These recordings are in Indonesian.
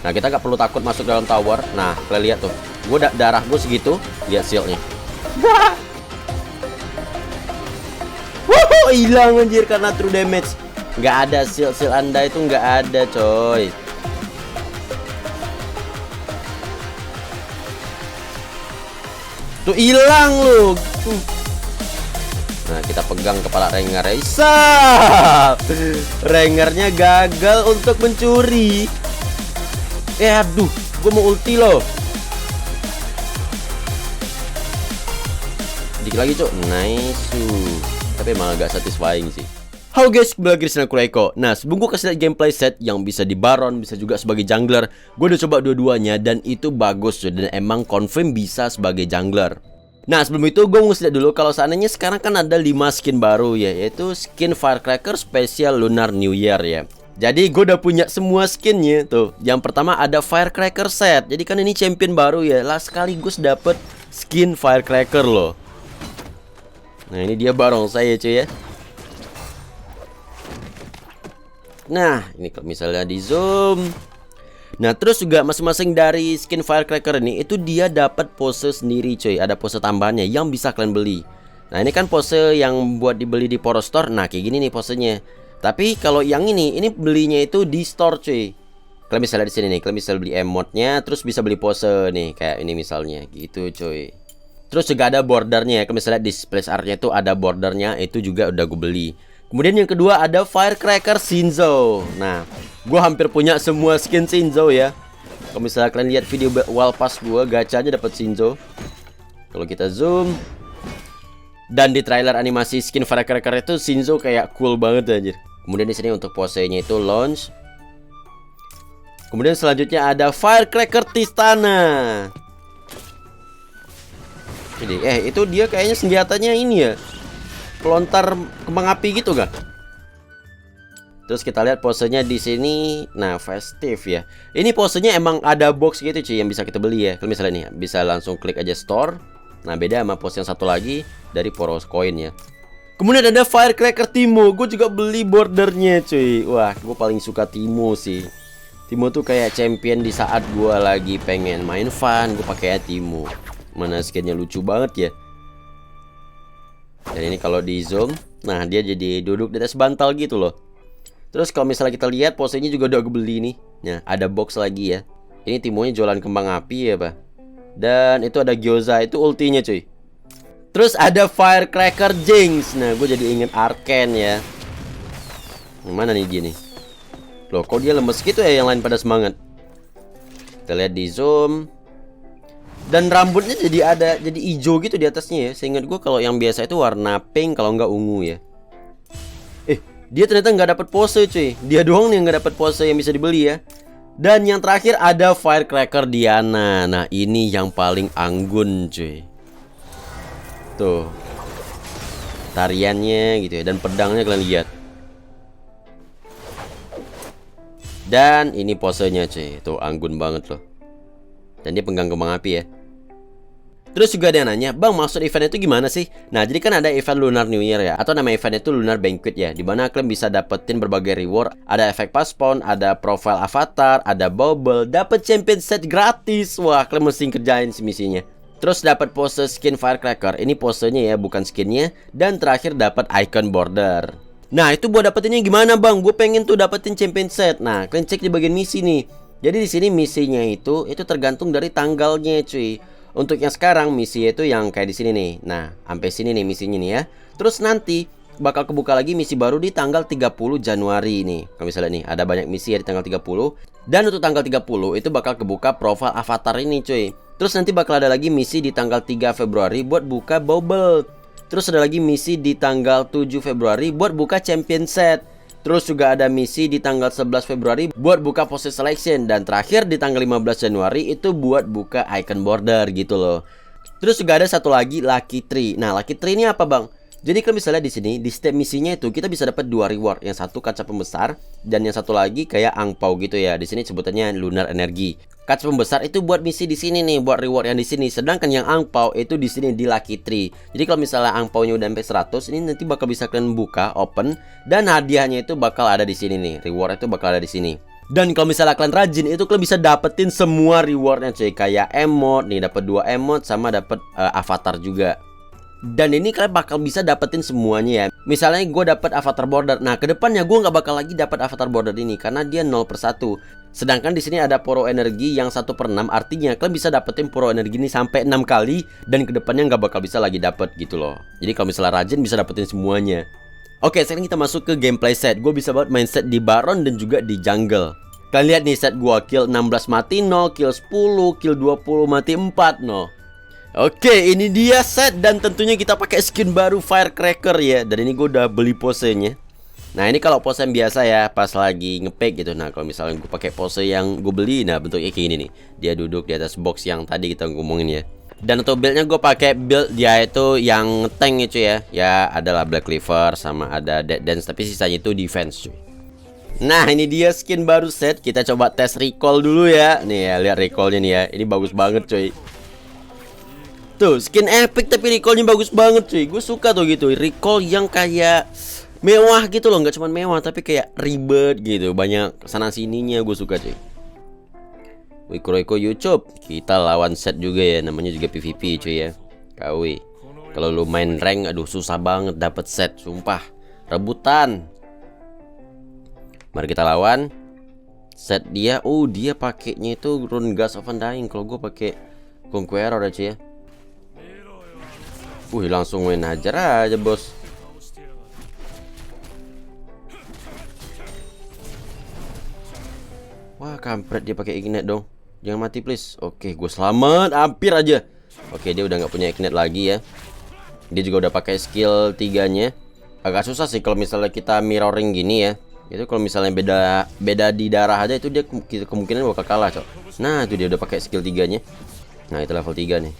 Nah, kita nggak perlu takut masuk dalam tower. Nah, kalian lihat tuh. Gue darah gue segitu. Lihat shieldnya. Wah. Wuh, hilang anjir karena true damage. Nggak ada shield Anda itu nggak ada, coy. Tuh hilang lu. Nah, kita pegang kepala Rengar. Rengarnya gagal untuk mencuri. Aduh, gue mau ulti loh. Dikit lagi, cok. Nice. Tapi emang agak satisfying sih. Halo guys, kembali lagi di channel Eko. Nah, sebelum gue kasih lihat gameplay set yang bisa di Baron, bisa juga sebagai jungler, gue udah coba dua-duanya dan itu bagus cuy, dan emang confirm bisa sebagai jungler. Nah, sebelum itu gue mau lihat dulu kalau seandainya sekarang kan ada 5 skin baru ya, yaitu skin Firecracker Special Lunar New Year ya. Jadi gue udah punya semua skinnya tuh. Yang pertama ada Firecracker set. Jadi kan ini champion baru ya, lah sekaligus dapet skin Firecracker loh. Nah, ini dia Baron saya cuy ya. Nah, ini kalau misalnya di zoom. Nah, terus juga masing-masing dari skin Firecracker ini itu dia dapat pose sendiri cuy. Ada pose tambahannya yang bisa kalian beli. Nah, ini kan pose yang buat dibeli di Power Store. Nah, kayak gini nih posenya. Tapi kalau yang ini belinya itu di store cuy. Kalian bisa lihat di sini nih, kalian bisa beli emote-nya, terus bisa beli pose nih, kayak ini misalnya, gitu cuy. Terus juga ada bordernya ya, kalian bisa lihat di splash art-nya itu ada bordernya, itu juga udah gue beli. Kemudian yang kedua ada Firecracker Shinzo. Nah, gue hampir punya semua skin Shinzo ya. Kalau misalnya kalian lihat video wall pass gue, gacanya dapat Shinzo. Kalau kita zoom, dan di trailer animasi skin Firecracker itu Shinzo kayak cool banget anjir. Kemudian di sini untuk posenya itu launch. Kemudian selanjutnya ada Firecracker Tristana. Jadi, itu dia kayaknya senjatanya ini ya, pelontar kembang api gitu kan? Terus kita lihat posenya di sini. Nah, festive ya. Ini posenya emang ada box gitu cuy yang bisa kita beli ya. Kalau misalnya nih bisa langsung klik aja store. Nah, beda sama pose yang satu lagi dari Poros Coin ya. Kemudian ada Firecracker Timo. Gue juga beli bordernya cuy. Wah, gue paling suka Timo sih. Timo tuh kayak champion di saat gue lagi pengen main fun, gue pakai Timo. Mana skinnya lucu banget ya. Dan ini kalau di zoom, nah dia jadi duduk di atas bantal gitu loh. Terus kalau misalnya kita lihat posenya juga udah gue beli nih. Nah, ada box lagi ya. Ini Timonya jualan kembang api ya pak. Dan itu ada Gyoza, itu ultinya cuy. Terus ada Firecracker Jinx. Nah, gue jadi inget Arcane ya. Mana nih dia nih? Loh, kok dia lemes gitu ya, yang lain pada semangat. Kita lihat di zoom. Dan rambutnya jadi hijau gitu di atasnya ya. Seingat gue kalau yang biasa itu warna pink, kalau nggak ungu ya. Dia ternyata nggak dapat pose cuy. Dia doang nih yang nggak dapat pose yang bisa dibeli ya. Dan yang terakhir ada Firecracker Diana. Nah, ini yang paling anggun cuy. Tuh tariannya gitu ya, dan pedangnya kalian lihat. Dan ini posenya cuy. Tuh anggun banget loh. Dan dia pegang kembang api ya. Terus juga ada yang nanya, bang maksud event itu gimana sih? Nah, jadi kan ada event Lunar New Year ya, atau nama event itu Lunar Banquet ya, dimana kalian bisa dapetin berbagai reward. Ada efek paspon, ada profile avatar, ada bubble, dapet champion set gratis. Wah, kalian mesti kerjain sih misinya. Terus dapat pose skin Firecracker, ini posenya ya, bukan skinnya. Dan terakhir dapat icon border. Nah, itu buat dapetinnya gimana bang? Gue pengen tuh dapetin champion set. Nah, kalian cek di bagian misi nih. Jadi di sini misinya itu tergantung dari tanggalnya cuy. Untuk yang sekarang misi itu yang kayak di sini nih. Nah, sampai sini nih misinya nih ya. Terus nanti bakal kebuka lagi misi baru di tanggal 30 Januari nih. Kalau misalnya nih ada banyak misi ya di tanggal 30. Dan untuk tanggal 30 itu bakal kebuka profile avatar ini cuy. Terus nanti bakal ada lagi misi di tanggal 3 Februari buat buka bubble. Terus ada lagi misi di tanggal 7 Februari buat buka champion set. Terus juga ada misi di tanggal 11 Februari buat buka pose selection. Dan terakhir di tanggal 15 Januari itu buat buka icon border gitu loh. Terus juga ada satu lagi Lucky Tree. Nah, Lucky Tree ini apa bang? Jadi kalau misalnya di sini di setiap misinya itu kita bisa dapat 2 reward. Yang satu kaca pembesar dan yang satu lagi kayak angpau gitu ya. Di sini sebutannya Lunar Energy. Kaca pembesar itu buat misi di sini nih, buat reward yang di sini. Sedangkan yang angpau itu di sini di Lucky Tree. Jadi kalau misalnya angpaunya udah sampai 100, ini nanti bakal bisa kalian buka, open, dan hadiahnya itu bakal ada di sini nih. Reward itu bakal ada di sini. Dan kalau misalnya kalian rajin, itu kalian bisa dapetin semua rewardnya cuy. Kayak emote nih, dapat 2 emote sama dapat avatar juga. Dan ini kalian bakal bisa dapetin semuanya ya. Misalnya gue dapet avatar border. Nah kedepannya gue nggak bakal lagi dapat avatar border ini karena dia 0/1. Sedangkan di sini ada poro energi yang 1/6. Artinya kalian bisa dapetin poro energi ini sampai 6 kali. Dan kedepannya nggak bakal bisa lagi dapet gitu loh. Jadi kalau misalnya rajin bisa dapetin semuanya. Oke, sekarang kita masuk ke gameplay set. Gue bisa banget main set di Baron dan juga di jungle. Kalian lihat nih set gue, kill 16 mati 0, kill 10, kill 20 mati 4 no. Oke, ini dia set dan tentunya kita pakai skin baru Firecracker ya. Dan ini gue udah beli posenya. Nah ini kalau pose yang biasa ya, pas lagi ngepick gitu. Nah kalau misalnya gue pakai pose yang gue beli, nah bentuknya kayak gini nih. Dia duduk di atas box yang tadi kita ngomongin ya. Dan untuk buildnya gue pakai build dia itu yang tank itu ya. Ya adalah Black Cleaver sama ada Dead Dance, tapi sisanya itu defense cuy. Nah ini dia skin baru set. Kita coba tes recall dulu ya. Nih ya, lihat recallnya nih ya. Ini bagus banget cuy. Tuh skin epic tapi recallnya bagus banget cuy. Gue suka tuh gitu, recall yang kayak mewah gitu loh. Nggak cuma mewah tapi kayak ribet gitu. Banyak sana sininya, gue suka cuy. Wiko YouTube. Kita lawan set juga ya. Namanya juga PvP cuy ya. KW. Kalau lu main rank, aduh susah banget dapet set. Sumpah, rebutan. Mari kita lawan. Set dia, oh dia pakainya itu Rune Gas of Undying. Kalau gue pakai Conqueror aja ya. Langsung main hajar aja bos. Wah kampret, dia pakai ignite dong. Jangan mati please. Oke, gue selamat, hampir aja. Oke, dia udah nggak punya ignite lagi ya. Dia juga udah pakai skill 3-nya. Agak susah sih kalau misalnya kita mirroring gini ya. Itu kalau misalnya beda di darah aja, itu dia kemungkinan bakal kalah cok. Nah itu dia udah pakai skill 3-nya. Nah itu level 3 nih.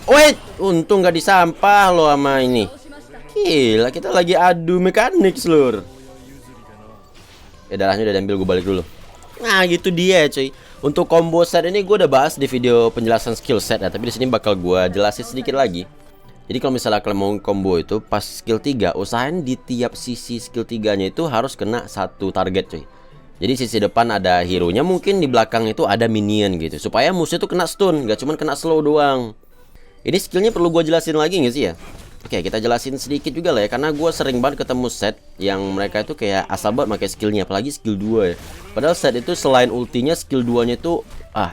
Wait, untung gak disampah lo sama ini. Gila, kita lagi adu mekanik seluruh. Ya darahnya udah diambil, gue balik dulu. Nah gitu dia cuy. Untuk combo set ini gue udah bahas di video penjelasan skill set ya. Tapi di sini bakal gue jelasin sedikit lagi. Jadi kalau misalnya kalian mau combo itu pas skill 3, usahain di tiap sisi skill 3-nya itu harus kena satu target cuy. Jadi sisi depan ada hero-nya, mungkin di belakang itu ada minion gitu. Supaya musuh itu kena stun, gak cuma kena slow doang. Ini skillnya perlu gue jelasin lagi nggak sih ya? Oke, kita jelasin sedikit juga lah ya. Karena gue sering banget ketemu set yang mereka itu kayak asal banget pakai skillnya. Apalagi skill 2 ya. Padahal set itu selain ultinya, skill 2-nya itu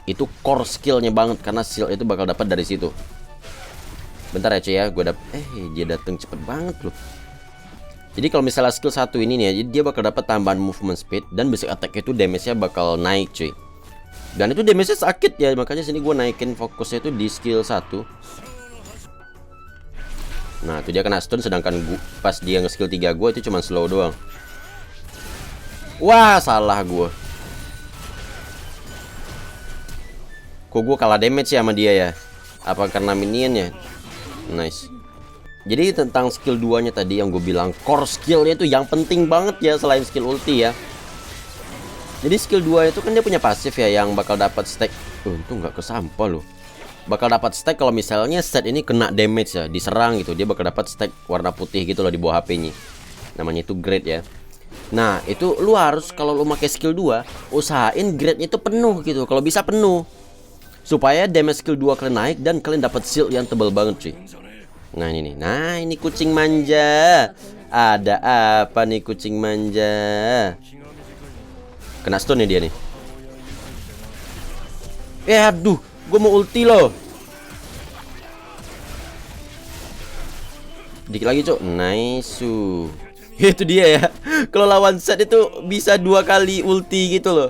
itu core skillnya banget. Karena skill itu bakal dapat dari situ. Bentar ya cuy ya, gue dia dateng cepet banget loh. Jadi kalau misalnya skill 1 ini nih ya, dia bakal dapat tambahan movement speed. Dan basic attack itu damage-nya bakal naik cuy. Dan itu damage-nya sakit ya, makanya sini gue naikin fokusnya itu di skill 1. Nah itu dia kena stun, sedangkan pas dia nge-skill 3 gue itu cuma slow doang. Wah salah gue. Kok gue kalah damage ya sama dia ya? Apa karena minionnya? Nice. Jadi tentang skill 2 nya tadi yang gue bilang, core skillnya itu yang penting banget ya selain skill ulti ya. Jadi skill 2 itu kan dia punya pasif ya, yang bakal dapat stack. Untung nggak kesampah loh. Bakal dapat stack kalau misalnya set ini kena damage ya, diserang gitu. Dia bakal dapat stack warna putih gitu loh di bawah HP-nya. Namanya itu grade ya. Nah itu lu harus kalau lu pakai skill 2, usahain grade itu penuh gitu. Kalau bisa penuh, supaya damage skill 2 kalian naik dan kalian dapat shield yang tebal banget cuy. Nah ini nih, nah ini kucing manja. Ada apa nih kucing manja? Kena stun nih dia nih. Aduh, gue mau ulti loh. Dikit lagi cok. Nice. Itu dia ya. Kalau lawan set itu bisa 2 kali ulti gitu loh.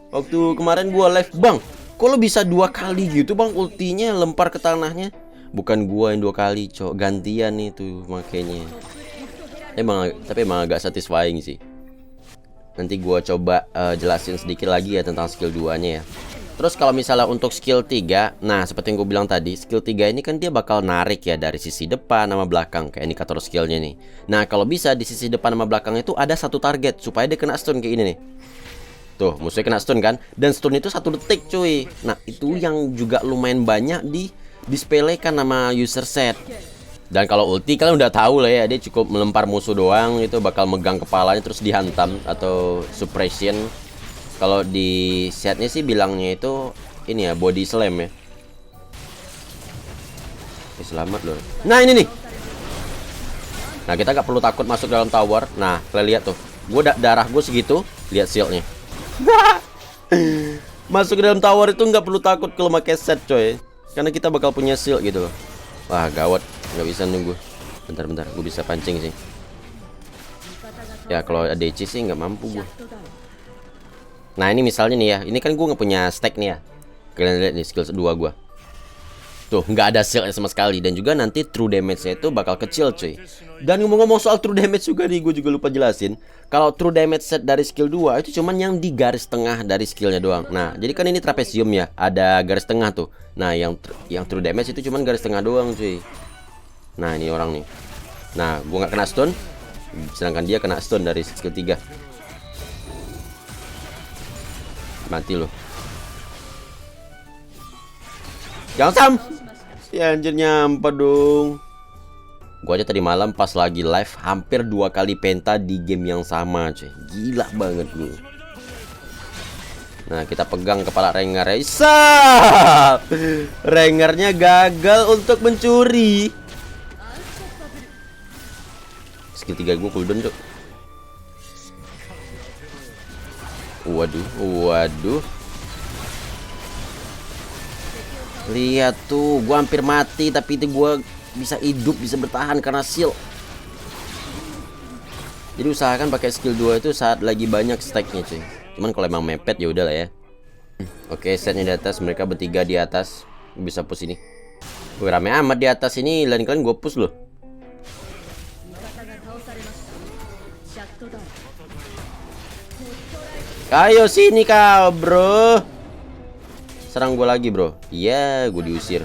Waktu kemarin gue live, bang, kok lo bisa 2 kali gitu bang ultinya lempar ke tanahnya? Bukan gua yang 2 kali cok, gantian itu makanya. Tapi emang agak satisfying sih. Nanti gua coba jelasin sedikit lagi ya tentang skill 2-nya ya. Terus kalau misalnya untuk skill 3, nah seperti yang gue bilang tadi, skill 3 ini kan dia bakal narik ya dari sisi depan sama belakang kayak indikator skillnya nih. Nah kalau bisa di sisi depan sama belakang itu ada satu target supaya dia kena stun kayak ini nih. Tuh musuhnya kena stun kan, dan stun itu 1 detik cuy. Nah itu yang juga lumayan banyak disepelekan sama user set. Dan kalau ulti kalian udah tahu lah ya, dia cukup melempar musuh doang itu bakal megang kepalanya terus dihantam atau suppression. Kalau di setnya sih bilangnya itu ini ya, body slam ya. Selamat loh. Nah ini nih. Nah kita gak perlu takut masuk dalam tower. Nah kalian lihat tuh, darah gue segitu, lihat shieldnya. Masuk ke dalam tower itu nggak perlu takut kalau pakai set coy, karena kita bakal punya shield gitu loh. Wah gawat, nggak bisa nunggu. Bentar, gue bisa pancing sih. Ya kalau ADC sih nggak mampu gue. Nah ini misalnya nih ya, ini kan gue nggak punya stack nih ya. Kalian lihat nih skill 2 gue. Tuh nggak ada shield sama sekali, dan juga nanti true damage-nya itu bakal kecil cuy. Dan ngomong-ngomong soal true damage juga nih, gue juga lupa jelasin. Kalau true damage set dari skill 2 itu cuman yang di garis tengah dari skillnya doang. Nah jadi kan ini trapesium ya, ada garis tengah tuh. Nah yang true damage itu cuman garis tengah doang cuy. Nah ini orang nih. Nah gue nggak kena stun, sedangkan dia kena stun dari skill 3. Mati loh. Jangan sam. Si anjir nyampe dong. Gua aja tadi malam pas lagi live hampir 2 kali penta di game yang sama cuy. Gila banget lu. Nah kita pegang kepala Rengar. Isap. Rengarnya gagal untuk mencuri. Skill 3 gue cooldown cok. Waduh. Lihat tuh, gue hampir mati tapi itu gue bisa hidup, bisa bertahan karena shield. Jadi usahakan pakai skill 2 itu saat lagi banyak stacknya cuy. Cuman kalau emang mepet ya udahlah ya. Oke, setnya di atas, mereka bertiga di atas. Bisa push ini. Wih, rame amat di atas ini, lain kalian gue push loh. Ayo sini kau bro. Serang gue lagi bro. Iya gue diusir.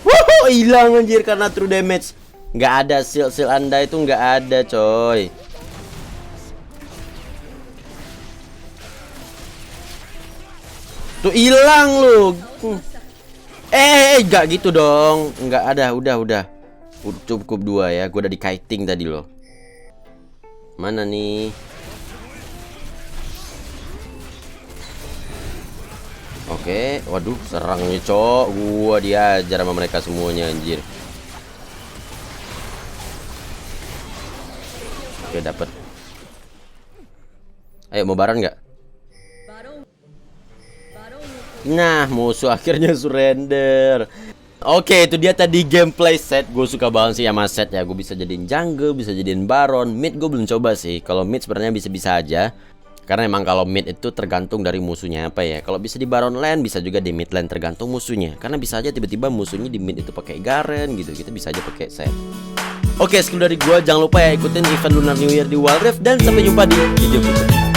Wuh, hilang anjir karena true damage. Nggak ada shield anda itu nggak ada coy. Tuh hilang lu. Nggak gitu dong. Nggak ada, udah. Cukup 2 ya. Gue udah di kiting tadi loh. Mana nih? Oke, waduh, serangnya cok. Gua diajar sama mereka semuanya anjir. Oke, dapat. Ayo mau baron nggak? Nah, musuh akhirnya surrender. Oke, itu dia tadi gameplay set. Gue suka banget sih sama set ya. Gue bisa jadiin jungle, bisa jadiin baron. Mid gue belum coba sih. Kalau mid sebenarnya bisa-bisa aja. Karena emang kalau mid itu tergantung dari musuhnya apa ya. Kalau bisa di baron lane, bisa juga di mid lane, tergantung musuhnya. Karena bisa aja tiba-tiba musuhnya di mid itu pakai Garen gitu. Kita bisa aja pakai set. Oke, sekian dari gue. Jangan lupa ya ikutin event Lunar New Year di Wild Rift. Dan sampai jumpa di video berikutnya.